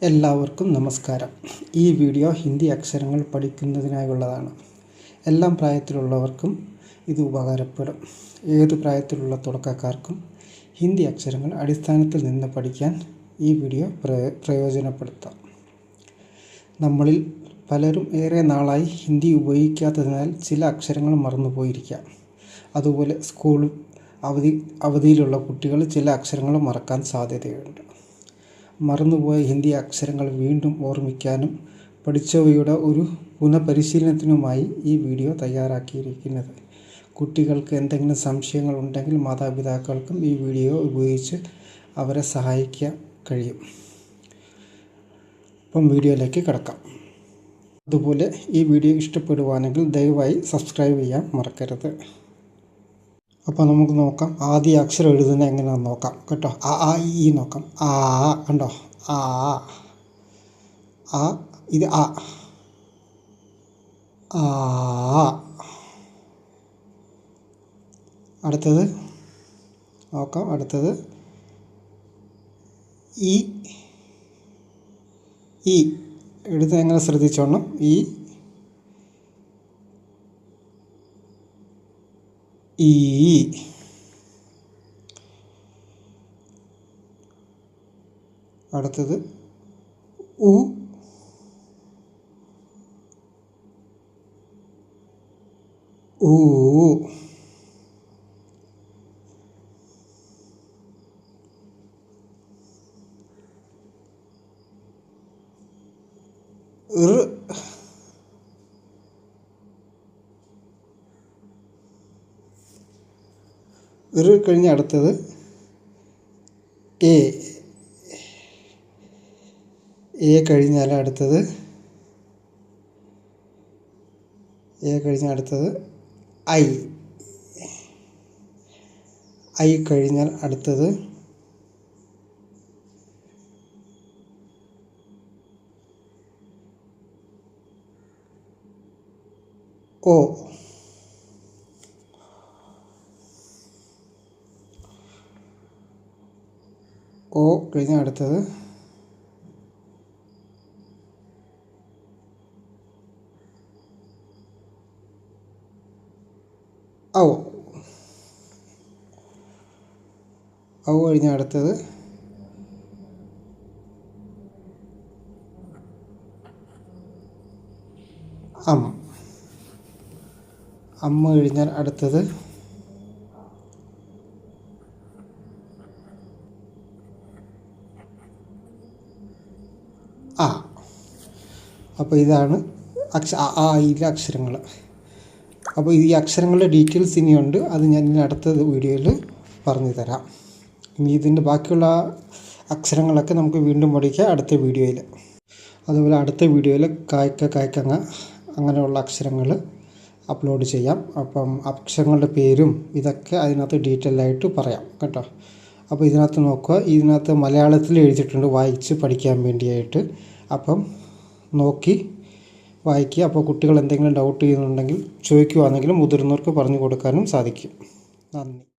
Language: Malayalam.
എല്ലാവർക്കും നമസ്കാരം. ഈ വീഡിയോ ഹിന്ദി അക്ഷരങ്ങൾ പഠിക്കുന്നതിനായുള്ളതാണ്. എല്ലാ പ്രായത്തിലുള്ളവർക്കും ഇത് ഉപകാരപ്പെടും. ഏത് പ്രായത്തിലുള്ള തുടക്കക്കാർക്കും ഹിന്ദി അക്ഷരങ്ങൾ അടിസ്ഥാനത്തിൽ നിന്ന് പഠിക്കാൻ ഈ വീഡിയോ പ്രയോജനപ്പെടുത്താം. നമ്മളിൽ പലരും ഏറെ നാളായി ഹിന്ദി ഉപയോഗിക്കാത്തതിനാൽ ചില അക്ഷരങ്ങൾ മറന്നുപോയിരിക്കാം. അതുപോലെ സ്കൂൾ അവധിയിലുള്ള കുട്ടികൾ ചില അക്ഷരങ്ങൾ മറക്കാൻ സാധ്യതയുണ്ട്. മറന്നുപോയ ഹിന്ദി അക്ഷരങ്ങൾ വീണ്ടും ഓർമ്മിക്കാനും പഠിച്ചവയുടെ ഒരു പുനഃപരിശീലനത്തിനുമായി ഈ വീഡിയോ തയ്യാറാക്കിയിരിക്കുന്നത്. കുട്ടികൾക്ക് എന്തെങ്കിലും സംശയങ്ങൾ ഉണ്ടെങ്കിൽ മാതാപിതാക്കൾക്കും ഈ വീഡിയോ ഉപയോഗിച്ച് അവരെ സഹായിക്കാൻ കഴിയും. അപ്പം വീഡിയോയിലേക്ക് കിടക്കാം. അതുപോലെ ഈ വീഡിയോ ഇഷ്ടപ്പെടുവാണെങ്കിൽ ദയവായി സബ്സ്ക്രൈബ് ചെയ്യാൻ മറക്കരുത്. അപ്പോൾ നമുക്ക് നോക്കാം. ആദ്യ അക്ഷരം എഴുതുന്നത് എങ്ങനെയാണെന്ന് നോക്കാം കേട്ടോ. ആ ഈ നോക്കാം. ആ കണ്ടോ, ആ ഇത് ആ അടുത്തത് നോക്കാം. അടുത്തത് ഈ എഴുതുന്നത് എങ്ങനെ ശ്രദ്ധിച്ചോണം. ഈ അടുത്തത് ഉ കഴിഞ്ഞ് അടുത്തത് എ കഴിഞ്ഞാൽ അടുത്തത് ഐ കഴിഞ്ഞാൽ അടുത്തത് ഓ. ഓ കഴിഞ്ഞാൽ അടുത്തത് ഔ. ഔ കഴിഞ്ഞാൽ അടുത്തത് അമ്മ കഴിഞ്ഞാൽ അടുത്തത് ആ. അപ്പോൾ ഇതാണ് ആയിലെ അക്ഷരങ്ങൾ. അപ്പോൾ ഈ അക്ഷരങ്ങളുടെ ഡീറ്റെയിൽസ് ഇനിയുണ്ട്. അത് ഞാൻ ഇനി അടുത്ത വീഡിയോയിൽ പറഞ്ഞു തരാം. ഇനി ഇതിൻ്റെ ബാക്കിയുള്ള അക്ഷരങ്ങളൊക്കെ നമുക്ക് വീണ്ടും പഠിക്കാം അടുത്ത വീഡിയോയിൽ. അതുപോലെ അടുത്ത വീഡിയോയിൽ കായ്ക്കങ്ങ അങ്ങനെയുള്ള അക്ഷരങ്ങൾ അപ്ലോഡ് ചെയ്യാം. അപ്പം അക്ഷരങ്ങളുടെ പേരും ഇതൊക്കെ അതിനകത്ത് ഡീറ്റെയിൽ ആയിട്ട് പറയാം കേട്ടോ. അപ്പോൾ ഇതിനകത്ത് നോക്കുക. ഇതിനകത്ത് മലയാളത്തിൽ എഴുതിയിട്ടുണ്ട് വായിച്ച് പഠിക്കാൻ വേണ്ടിയായിട്ട്. അപ്പം നോക്കി വായിക്കുക. അപ്പോൾ കുട്ടികൾ എന്തെങ്കിലും ഡൗട്ട് ചെയ്യുന്നുണ്ടെങ്കിൽ ചോദിക്കുകയാണെങ്കിലും മുതിർന്നവർക്ക് പറഞ്ഞു കൊടുക്കാനും സാധിക്കും. നന്ദി.